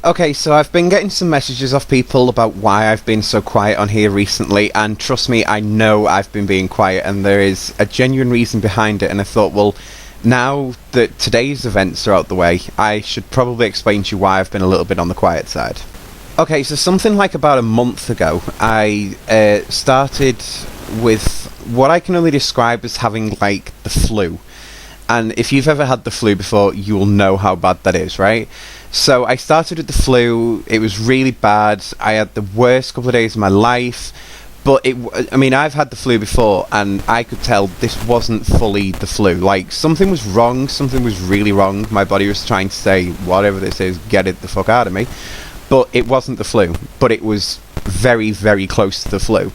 Okay, so I've been getting some messages off people about why I've been so quiet on here recently, and trust me, I know I've been being quiet, and there is a genuine reason behind it, and I thought, well, now that today's events are out the way, I should probably explain to you why I've been a little bit on the quiet side. Okay, so something like about a month ago, I started with what I can only describe as having, like, the flu. And if you've ever had the flu before, you will know how bad that is, right? So I started with the flu. It was really bad. I had the worst couple of days of my life. But I've had the flu before, and I could tell this wasn't fully the flu. Like, something was wrong. Something was really wrong. My body was trying to say, whatever this is, get it the fuck out of me. But it wasn't the flu. But it was very, very close to the flu.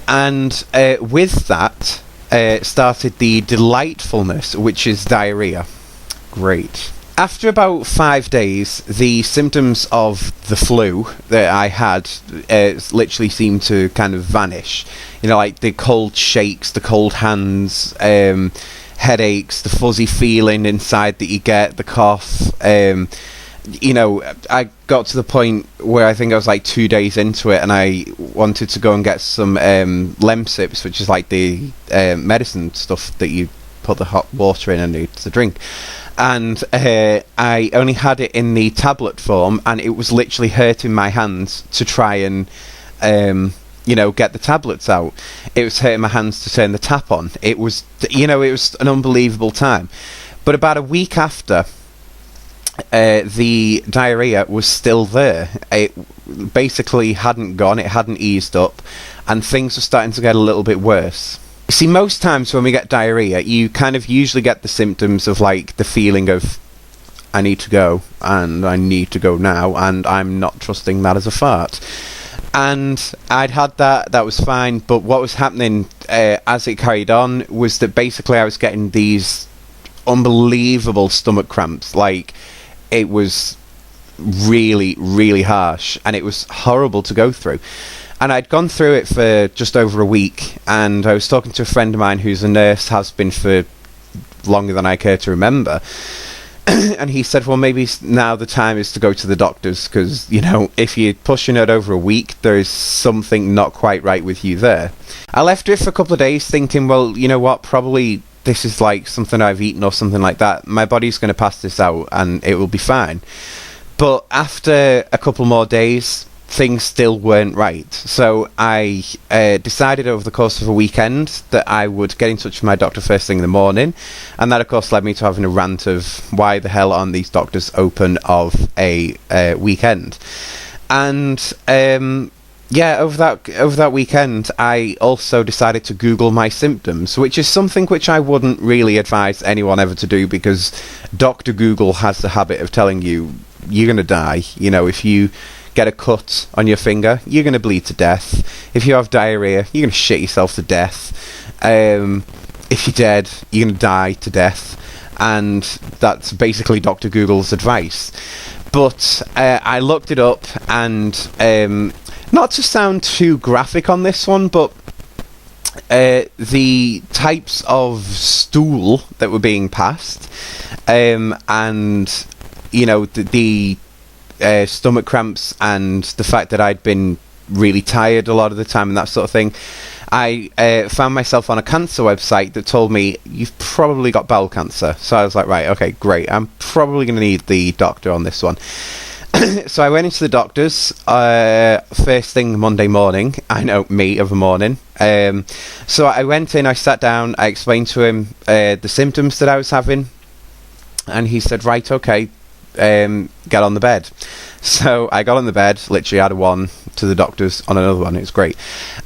And with that started the delightfulness, which is diarrhea. Great. After about 5 days, the symptoms of the flu that I had literally seemed to kind of vanish. You know, like the cold shakes, the cold hands, headaches, the fuzzy feeling inside that you get, the cough. I got to the point where I think I was like 2 days into it, and I wanted to go and get some Lemsips, which is like the medicine stuff that you put the hot water in and need to drink. And I only had it in the tablet form, and it was literally hurting my hands to try and get the tablets out. It was hurting my hands to turn the tap on. It was an unbelievable time. But about a week after, the diarrhea was still there. It basically hadn't gone, it hadn't eased up, and things were starting to get a little bit worse. See, most times when we get diarrhea, you kind of usually get the symptoms of, like, the feeling of, I need to go, and I need to go now, and I'm not trusting that as a fart. And I'd had that was fine, but what was happening as it carried on was that basically I was getting these unbelievable stomach cramps. Like, it was really, really harsh, and it was horrible to go through. And I'd gone through it for just over a week, and I was talking to a friend of mine who's a nurse, has been for longer than I care to remember. And he said, well, maybe now the time is to go to the doctors, because, if you're pushing it over a week, there is something not quite right with you there. I left it for a couple of days thinking, well, you know what, probably this is like something I've eaten or something like that. My body's going to pass this out, and it will be fine. But after a couple more days, things still weren't right. So I decided over the course of a weekend that I would get in touch with my doctor first thing in the morning, and that of course led me to having a rant of why the hell aren't these doctors open of a weekend. And over that weekend I also decided to Google my symptoms, which is something which I wouldn't really advise anyone ever to do, because Dr. Google has the habit of telling you you're going to die. If you get a cut on your finger, you're going to bleed to death. If you have diarrhea, you're going to shit yourself to death. If you're dead, you're going to die to death. And that's basically Dr. Google's advice. But I looked it up, and not to sound too graphic on this one, but the types of stool that were being passed, and the stomach cramps, and the fact that I'd been really tired a lot of the time and that sort of thing, I found myself on a cancer website that told me you've probably got bowel cancer. So I was like, right, okay, great, I'm probably going to need the doctor on this one. So I went into the doctor's first thing Monday morning. I know, me of a morning. So I went in, I sat down, I explained to him the symptoms that I was having, and he said, right, okay, get on the bed. So I got on the bed, literally had one to the doctor's on another one. It was great.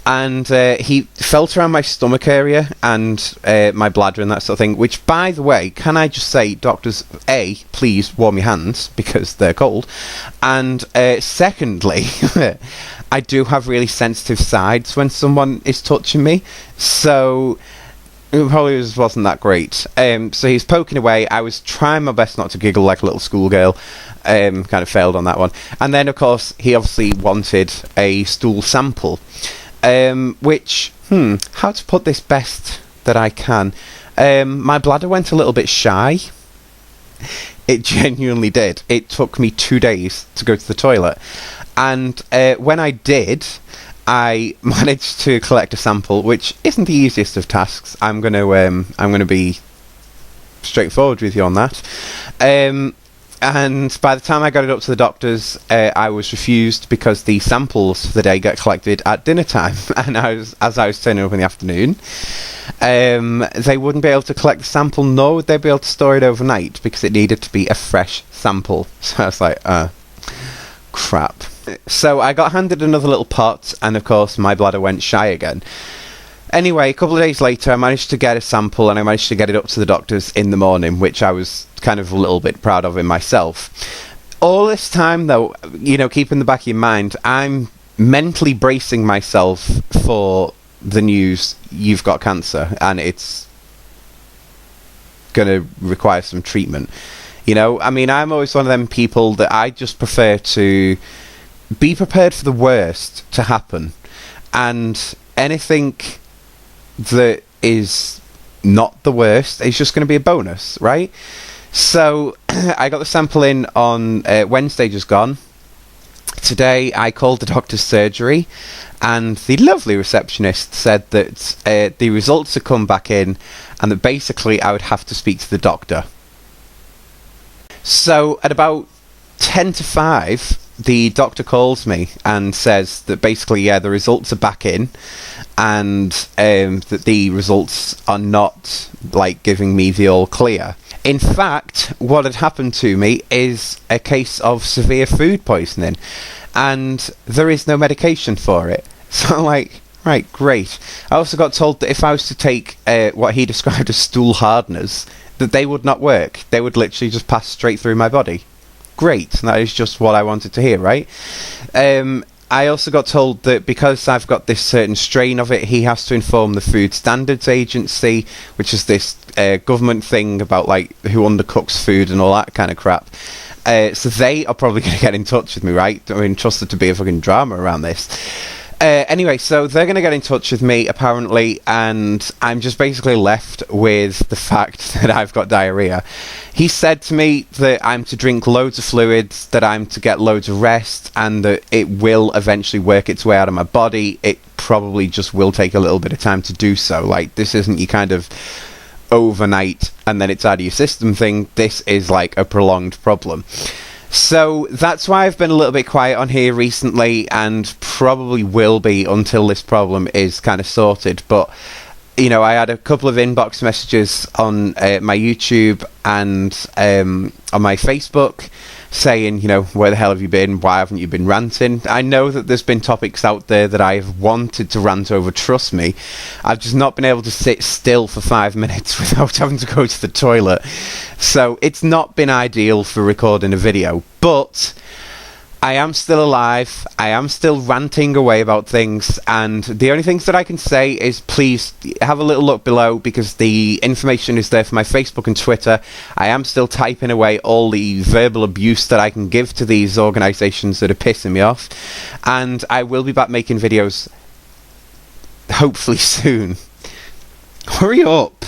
And he felt around my stomach area and my bladder and that sort of thing, which, by the way, can I just say, doctors, A, please warm your hands because they're cold, and secondly, I do have really sensitive sides when someone is touching me, so it probably wasn't that great. So he's poking away. I was trying my best not to giggle like a little schoolgirl. Kind of failed on that one. And then, of course, he obviously wanted a stool sample. Which, how to put this best that I can. My bladder went a little bit shy. It genuinely did. It took me 2 days to go to the toilet. And when I did, I managed to collect a sample, which isn't the easiest of tasks. I'm gonna be straightforward with you on that. And by the time I got it up to the doctors, I was refused because the samples for the day get collected at dinner time. And as I was turning up in the afternoon, they wouldn't be able to collect the sample, nor would they be able to store it overnight because it needed to be a fresh sample. So I was like, crap. So I got handed another little pot, and of course my bladder went shy again. Anyway, a couple of days later, I managed to get a sample, and I managed to get it up to the doctors in the morning, which I was kind of a little bit proud of in myself. All this time, though, keep in the back of your mind, I'm mentally bracing myself for the news, you've got cancer, and it's going to require some treatment. I'm always one of them people that I just prefer to be prepared for the worst to happen, and anything that is not the worst is just going to be a bonus, right? So I got the sample in on Wednesday just gone. Today I called the doctor's surgery, and the lovely receptionist said that the results had come back in, and that basically I would have to speak to the doctor. So at about 10 to 5, the doctor calls me and says that basically, the results are back in, and that the results are not, giving me the all clear. In fact, what had happened to me is a case of severe food poisoning, and there is no medication for it. So I'm like, right, great. I also got told that if I was to take what he described as stool hardeners, that they would not work. They would literally just pass straight through my body. Great, that is just what I wanted to hear, right? I also got told that because I've got this certain strain of it, he has to inform the Food Standards Agency, which is this government thing about who undercooks food and all that kind of crap. So they are probably going to get in touch with me, right? I mean, trusted to be a fucking drama around this. Anyway, so they're going to get in touch with me, apparently, and I'm just basically left with the fact that I've got diarrhea. He said to me that I'm to drink loads of fluids, that I'm to get loads of rest, and that it will eventually work its way out of my body. It probably just will take a little bit of time to do so. This isn't your kind of overnight and then it's out of your system thing. This is a prolonged problem. So that's why I've been a little bit quiet on here recently, and probably will be until this problem is kind of sorted. But I had a couple of inbox messages on my YouTube and on my Facebook saying, where the hell have you been? Why haven't you been ranting? I know that there's been topics out there that I've wanted to rant over, trust me. I've just not been able to sit still for 5 minutes without having to go to the toilet. So it's not been ideal for recording a video, but I am still alive, I am still ranting away about things, and the only things that I can say is please have a little look below, because the information is there for my Facebook and Twitter. I am still typing away all the verbal abuse that I can give to these organisations that are pissing me off, and I will be back making videos hopefully soon. Hurry up!